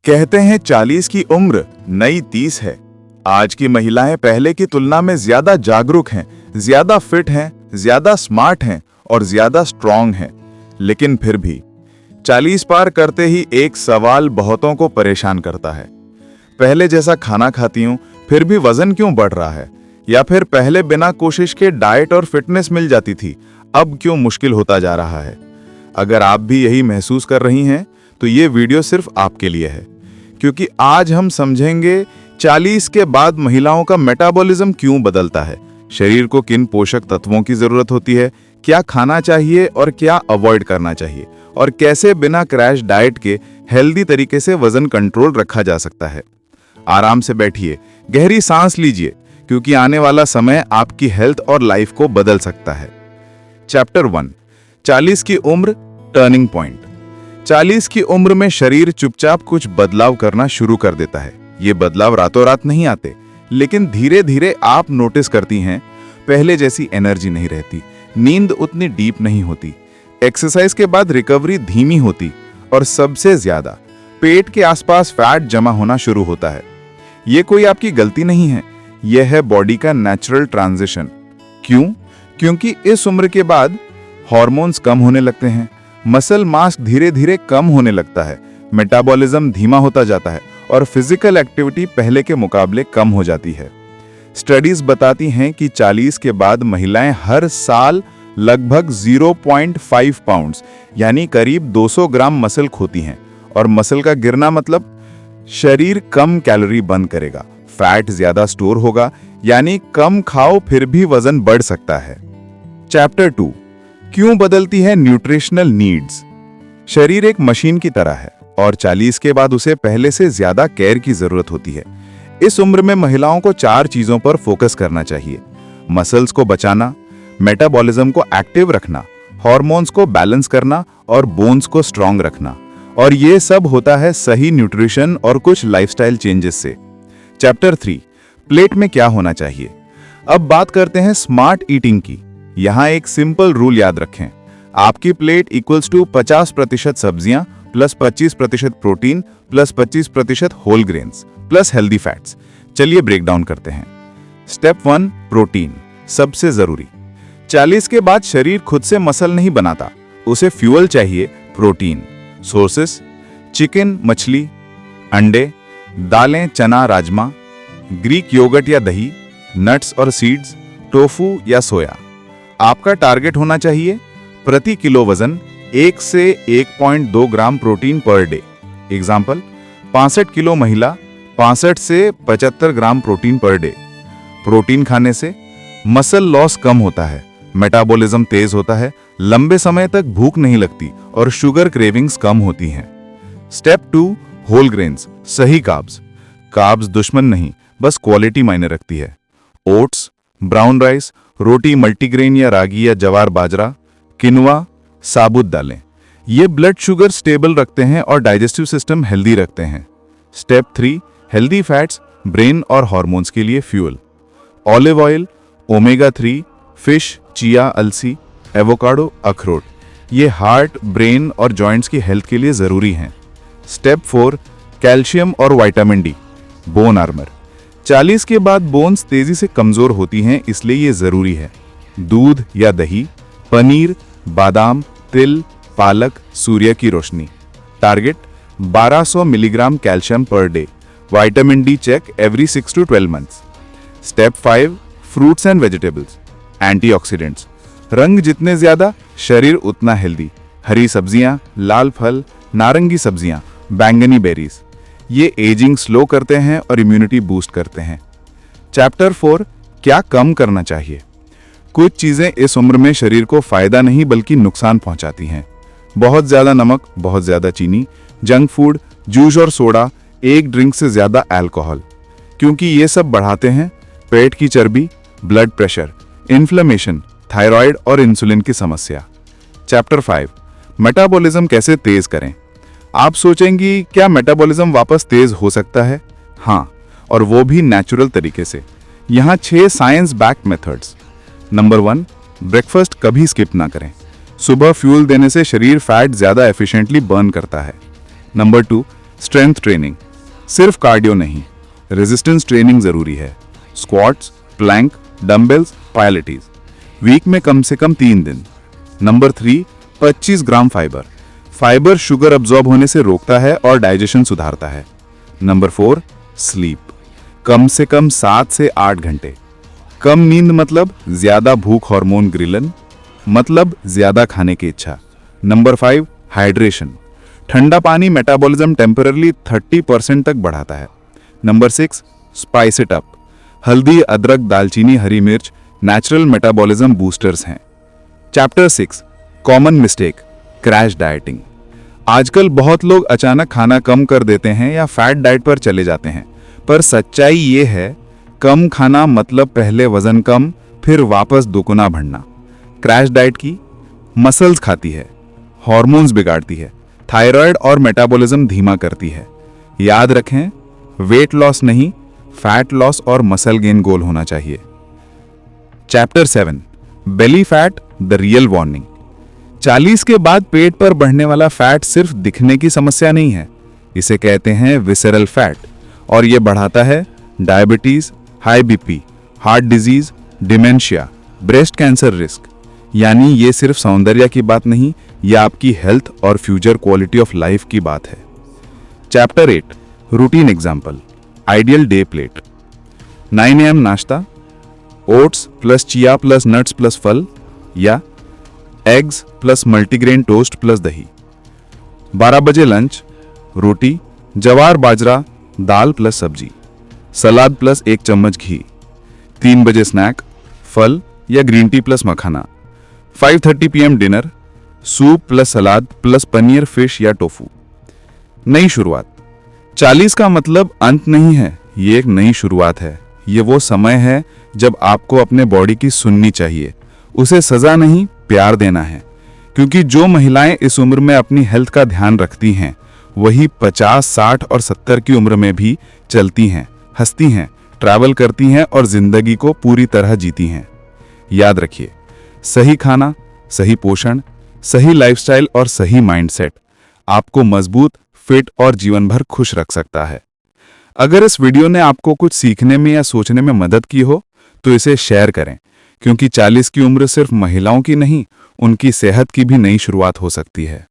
कहते हैं 40 की उम्र नई 30 है। आज की महिलाएं पहले की तुलना में ज्यादा जागरूक हैं, ज्यादा फिट हैं, ज्यादा स्मार्ट हैं और ज्यादा स्ट्रांग हैं। लेकिन फिर भी 40 पार करते ही एक सवाल बहुतों को परेशान करता है। पहले जैसा खाना खाती हूं, फिर भी वजन क्यों बढ़ रहा है? या फिर पहले बिना कोशिश के डाइट और फिटनेस मिल जाती थी, अब क्यों मुश्किल होता जा रहा है? अगर आप भी यही महसूस कर रही हैं, तो ये वीडियो सिर्फ आपके लिए है, क्योंकि आज हम समझेंगे 40 के बाद महिलाओं का मेटाबॉलिज्म क्यों बदलता है, शरीर को किन पोषक तत्वों की जरूरत होती है, क्या खाना चाहिए और क्या अवॉइड करना चाहिए, और कैसे बिना क्रैश डाइट के हेल्दी तरीके से वजन कंट्रोल रखा जा सकता है। आराम से बैठिए, गहरी सांस लीजिए, क्योंकि आने वाला समय आपकी हेल्थ और लाइफ को बदल सकता है। चैप्टर 1, 40 की उम्र, टर्निंग पॉइंट। 40 की उम्र में शरीर चुपचाप कुछ बदलाव करना शुरू कर देता है। ये बदलाव रातों रात नहीं आते, लेकिन धीरे धीरे आप नोटिस करती हैं। पहले जैसी एनर्जी नहीं रहती, नींद उतनी डीप नहीं होती, एक्सरसाइज के बाद रिकवरी धीमी होती, और सबसे ज्यादा पेट के आसपास फैट जमा होना शुरू होता है। ये कोई आपकी गलती नहीं है, यह है बॉडी का नेचुरल ट्रांजिशन। क्यों? क्योंकि इस उम्र के बाद हार्मोन्स कम होने लगते हैं, मसल मास धीरे धीरे कम होने लगता है, मेटाबॉलिज्म धीमा होता जाता है और फिजिकल एक्टिविटी पहले के मुकाबले कम हो जाती है। स्टडीज बताती हैं कि 40 के बाद महिलाएं हर साल लगभग 0.5 पाउंड्स यानी करीब 200 ग्राम मसल खोती हैं। और मसल का गिरना मतलब शरीर कम कैलोरी बर्न करेगा, फैट ज्यादा स्टोर होगा, यानी कम खाओ फिर भी वजन बढ़ सकता है। चैप्टर 2, क्यों बदलती है न्यूट्रिशनल नीड्स। शरीर एक मशीन की तरह है और 40 के बाद उसे पहले से ज्यादा केयर की जरूरत होती है। इस उम्र में महिलाओं को 4 चीजों पर फोकस करना चाहिए: मसल्स को बचाना, मेटाबॉलिज्म को एक्टिव रखना, हार्मोन्स को बैलेंस करना और बोन्स को स्ट्रांग रखना। और ये सब होता है सही न्यूट्रिशन और कुछ लाइफस्टाइल चेंजेस से। चैप्टर 3, प्लेट में क्या होना चाहिए। अब बात करते हैं स्मार्ट ईटिंग की। यहां एक सिंपल रूल याद रखें, आपकी प्लेट इक्वल्स टू 50% सब्जियां plus 25% protein plus 25% whole grains plus healthy fats. चलिए ब्रेक डाउन करते हैं। स्टेप 1, प्रोटीन, सबसे जरूरी। 40 के बाद शरीर खुद से मसल नहीं बनाता, उसे फ्यूल चाहिए, प्रोटीन। सोर्सेस: चिकन, मछली, अंडे, दालें, चना, राजमा, ग्रीक योगर्ट या दही, नट्स और सीड्स, टोफू या सोया। आपका टारगेट होना चाहिए प्रति किलो वजन 1 से 1.2 gram protein per day. Example: 65 kilo महिला 65 से 75 gram protein per day. Protein खाने से मसल लॉस कम होता है, मेटाबॉलिज्म तेज होता है, लंबे समय तक भूख नहीं लगती और शुगर क्रेविंग्स कम होती हैं। स्टेप 2, होल ग्रेन्स, सही कार्ब्स। कार्ब्स दुश्मन नहीं, बस क्वालिटी मायने रखती है। ओट्स, ब्राउन राइस, रोटी, मल्टीग्रेन या रागी या जवार बाजरा, किनुआ, साबुत दालें, ये ब्लड शुगर स्टेबल रखते हैं और डाइजेस्टिव सिस्टम हेल्दी रखते हैं। स्टेप 3, हेल्दी फैट्स, ब्रेन और हार्मोन्स के लिए fuel. Olive oil, omega 3, fish, chia, अलसी, एवोकाडो, अखरोट, ये हार्ट, ब्रेन और जॉइंट्स की हेल्थ के लिए जरूरी हैं। स्टेप 4, कैल्शियम और विटामिन डी, बोन आर्मर। 40 के बाद बोन्स तेजी से कमजोर होती हैं, इसलिए ये जरूरी है। दूध या दही, पनीर, बादाम, तिल, पालक, सूर्य की रोशनी। Target 1200 milligram calcium per day. Vitamin D check every 6 to 12 months. Step 5, fruits and vegetables, antioxidants. रंग जितने ज्यादा, शरीर उतना हेल्दी। हरी सब्जियां, लाल फल, नारंगी सब्जियां, बैंगनी बेरीज, ये एजिंग स्लो करते हैं और इम्यूनिटी बूस्ट करते हैं। चैप्टर 4, क्या कम करना चाहिए। कुछ चीजें इस उम्र में शरीर को फायदा नहीं बल्कि नुकसान पहुंचाती हैं। बहुत ज्यादा नमक, बहुत ज्यादा चीनी, जंक फूड, जूस और सोडा, एक ड्रिंक से ज्यादा अल्कोहल, क्योंकि ये सब बढ़ाते हैं पेट की चर्बी, ब्लड प्रेशर, इन्फ्लेमेशन, थायराइड और इंसुलिन की समस्या। चैप्टर 5, मेटाबॉलिज्म कैसे तेज करें। आप सोचेंगी, क्या मेटाबॉलिज्म वापस तेज हो सकता है? हाँ, और वो भी नेचुरल तरीके से। यहाँ 6 science backed methods. Number 1, breakfast कभी स्किप ना करें। सुबह फ्यूल देने से शरीर फैट ज्यादा एफिशिएंटली बर्न करता है। नंबर 2, स्ट्रेंथ ट्रेनिंग, सिर्फ कार्डियो नहीं, रेजिस्टेंस ट्रेनिंग जरूरी है। स्क्वाट्स, प्लैंक, डंबल्स, पायलिटीज, वीक में कम से कम 3 दिन। नंबर 3, 25 ग्राम फाइबर। फाइबर शुगर अब्जॉर्ब होने से रोकता है और डाइजेशन सुधारता है। नंबर 4, स्लीप, कम से कम 7 से 8 घंटे। कम नींद मतलब ज्यादा भूख हार्मोन ग्रिलन, मतलब ज्यादा खाने की इच्छा। नंबर 5, हाइड्रेशन, ठंडा पानी मेटाबॉलिज्म टेम्पररी 30% तक बढ़ाता है। नंबर 6, स्पाइस इट अप, हल्दी, अदरक, दालचीनी, हरी मिर्च नेचुरल मेटाबॉलिज्म बूस्टर्स हैं। Chapter 6, common mistake, crash dieting. आजकल बहुत लोग अचानक खाना कम कर देते हैं या फैट डाइट पर चले जाते हैं, पर सच्चाई ये है, कम खाना मतलब पहले वजन कम, फिर वापस दुगुना बढ़ना। क्रैश डाइट की मसल्स खाती है, हार्मोन्स बिगाड़ती है, थायराइड और मेटाबॉलिज्म धीमा करती है। याद रखें, वेट लॉस नहीं, फैट लॉस और मसल गेन गोल होना चाहिए। Chapter 7, belly fat, the real warning. 40 के बाद पेट पर बढ़ने वाला फैट सिर्फ दिखने की समस्या नहीं है, इसे कहते हैं विसरल फैट, और यह बढ़ाता है diabetes, high BP, heart disease, dementia, breast cancer risk. यानी ये सिर्फ सौंदर्य की बात नहीं, यह आपकी हेल्थ और फ्यूचर क्वालिटी ऑफ लाइफ की बात है। Chapter 8, routine example, ideal day plate. 9 AM नाश्ता, oats plus chia plus nuts plus फल, या eggs plus multigrain toast plus दही। 12 बजे लंच, रोटी, जवार बाजरा दाल प्लस सब्जी, सलाद प्लस 1 चम्मच घी। 3 बजे स्नैक, फल या ग्रीन टी प्लस मखाना। 5:30 PM डिनर, सूप प्लस सलाद प्लस पनीर, फिश या टोफू। नई शुरुआत, 40 का मतलब अंत नहीं है, ये एक नई शुरुआत है। ये वो समय है जब आपको अपने बॉडी की सुननी चाहिए, उसे सजा नहीं, प्यार देना है। क्योंकि जो महिलाएं इस उम्र में अपनी हेल्थ का ध्यान रखती हैं, वही 50, 60 और 70 की उम्र में भी चलती हैं, हंसती हैं, ट्रैवल करती हैं और जिंदगी को पूरी तरह जीती हैं। याद रखिए, सही खाना, सही पोषण, सही लाइफस्टाइल और सही माइंडसेट आपको मजबूत, फिट और जीवन भर खुश रख सकता है। अगर इस वीडियो ने आपको कुछ सीखने में या सोचने में मदद की हो, तो इसे शेयर करें, क्योंकि 40 की उम्र सिर्फ महिलाओं की नहीं, उनकी सेहत की भी नई शुरुआत हो सकती है।